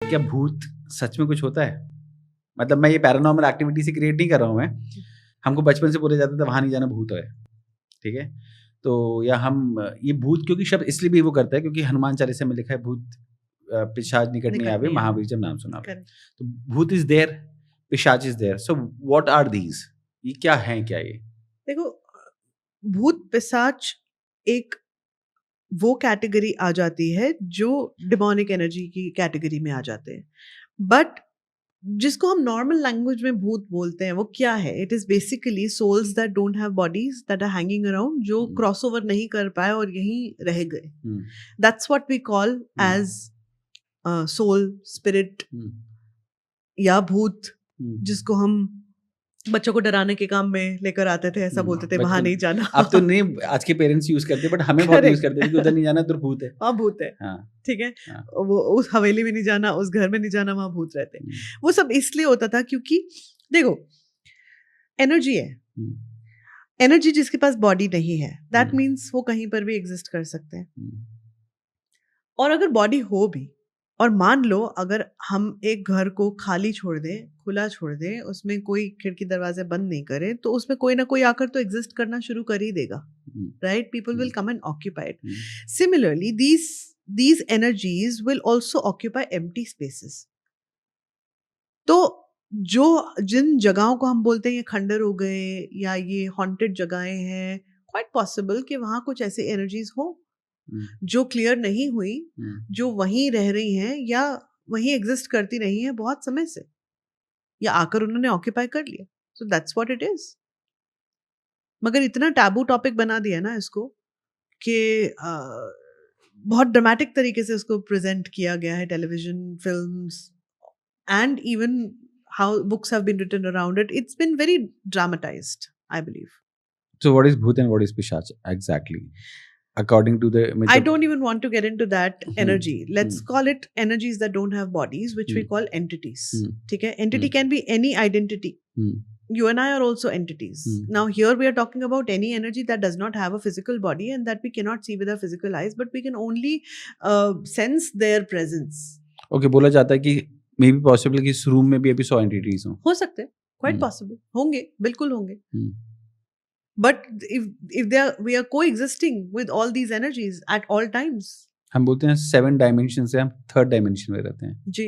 क्या भूत सच में कुछ होता है? मतलब मैं ये पैरानॉर्मल एक्टिविटी से क्रिएट नहीं कर रहा हूँ मैं। हमको बचपन से बोला जाता था वहाँ नहीं जाना भूत है, ठीक है? तो या हम ये भूत क्योंकि शब्द इसलिए भी वो करता है क्योंकि हनुमान चालीसा में लिखा है भूत पिशाच निकट नहीं आवे महावीर जब नाम सुनावे। तो भूत इज़ देयर, पिशाच is there. So what are these? ये क्या हैं क्या ये? देखो, भूत पिशाच एक वो कैटेगरी आ जाती है जो डिमोनिक एनर्जी की कैटेगरी में आ जाते हैं, बट जिसको हम नॉर्मल लैंग्वेज में भूत बोलते हैं वो क्या है? It is basically souls that don't have bodies that are hanging around, जो क्रॉसओवर नहीं कर पाए और यहीं रह गए. That's what we call as soul, spirit या भूत, जिसको हम बच्चों को डराने के काम में लेकर आते थे. ऐसा बोलते थे वहां नहीं जाना. अब तो नहीं, आज के पेरेंट्स यूज करते बट हमें बहुत यूज करते थे कि उधर नहीं जाना तो भूत है. वहाँ भूत है. हाँ. ठीक है. हाँ. वो उस हवेली में नहीं जाना, उस घर में नहीं जाना, वहां भूत रहते हैं. वो सब इसलिए होता था क्योंकि देखो, एनर्जी है. एनर्जी जिसके पास बॉडी नहीं है, दैट मीन्स वो कहीं पर भी एग्जिस्ट कर सकते हैं. और अगर बॉडी हो भी, और मान लो अगर हम एक घर को खाली छोड़ दें, खुला छोड़ दें, उसमें कोई खिड़की दरवाजे बंद नहीं करें, तो उसमें कोई ना कोई आकर तो एग्जिस्ट करना शुरू कर ही देगा. Right? People will come and occupy it. Similarly these energies will also occupy empty spaces. तो जिन जगहों को हम बोलते हैं ये खंडर हो गए या ये हॉन्टेड जगहें हैं, क्वाइट पॉसिबल कि वहां कुछ ऐसी एनर्जीज हो जो क्लियर नहीं हुई, जो वहीं रह रही हैं या वहीं एग्जिस्ट करती रही हैं बहुत समय से, या आकर उन्होंने ऑक्यूपाई कर लिया. So that's what it is. मगर इतना टैबू टॉपिक बना दिया ना इसको कि बहुत ड्रामेटिक तरीके से उसको प्रेजेंट किया गया है, television, films, and even how books have been written around it. It's been very dramatized, I believe. So what is bhoot and what is pishach exactly? According to the I don't even want to get into that energy. Let's call it energies that don't have bodies, which we call entities. ठीक है? Entity can be any identity. You and I are also entities. Now here we are talking about any energy that does not have a physical body and that we cannot see with our physical eyes, but we can only sense their presence. Okay, बोला जाता है कि may be possible कि इस room में भी अभी 100 entities हो सकते हैं. Quite possible. होंगे, बिल्कुल होंगे. But if we are coexisting with all these energies at all times. हम बोलते हैं 7 डायमेंशन से हम 3rd डायमेंशन में रहते हैं जी.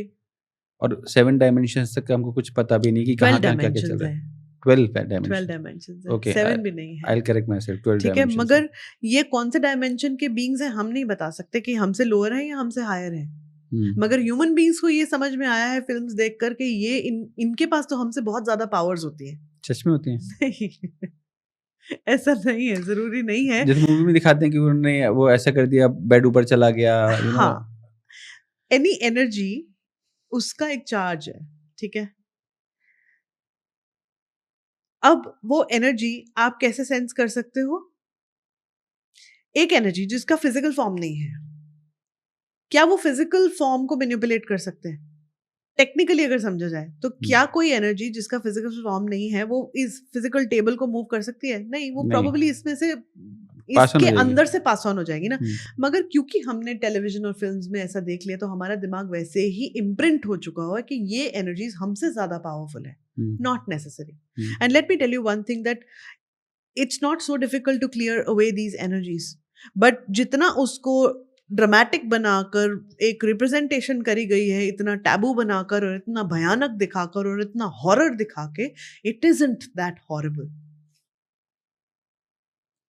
और 7 डायमेंशंस तक हमको कुछ पता भी नहीं कि कहाँ क्या चल रहा है. 12 डायमेंशंस. Okay, 7 भी नहीं है. I'll correct myself. 12 ठीक है, dimensions. मगर ये कौन से डायमेंशन के बीइंग्स हैं हम नहीं बता सकते कि हमसे लोअर हैं या हमसे हायर हैं. मगर ह्यूमन बीइंग्स को ये समझ में आया है फिल्म्स देख कर के ये इनके पास तो हमसे बहुत ज्यादा पावर्स होती है. सच में होती हैं? ऐसा नहीं है, जरूरी नहीं है. जिस मूवी में दिखाते हैं कि उन्होंने वो ऐसा कर दिया, बेड ऊपर चला गया. हाँ, एनी एनर्जी उसका एक चार्ज है. ठीक है. अब वो एनर्जी आप कैसे सेंस कर सकते हो? एक एनर्जी जिसका फिजिकल फॉर्म नहीं है, क्या वो फिजिकल फॉर्म को मैनिपुलेट कर सकते हैं? टेक्निकली अगर समझा जाए तो क्या कोई एनर्जी जिसका फिजिकल फॉर्म नहीं है वो इस फिजिकल टेबल को मूव कर सकती है? नहीं. वो प्रोबेबली इसमें से इसके अंदर से पास ऑन हो जाएगी ना. मगर क्योंकि हमने टेलीविजन और फिल्म्स में ऐसा देख लिया तो हमारा दिमाग वैसे ही इम्प्रिंट हो चुका हुआ है कि ये एनर्जीज हमसे ज्यादा पावरफुल है. Not necessary. And let me tell you one thing, that it's not so difficult to clear away these energies, but जितना उसको ड्रामेटिक बनाकर एक रिप्रेजेंटेशन करी गई है, इतना टैबू बनाकर और इतना भयानक दिखाकर और इतना हॉरर दिखा के, इट इजंट दैट हॉरिबल.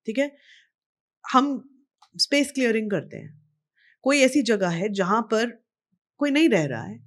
ठीक है. हम स्पेस क्लियरिंग करते हैं. कोई ऐसी जगह है जहां पर कोई नहीं रह रहा है,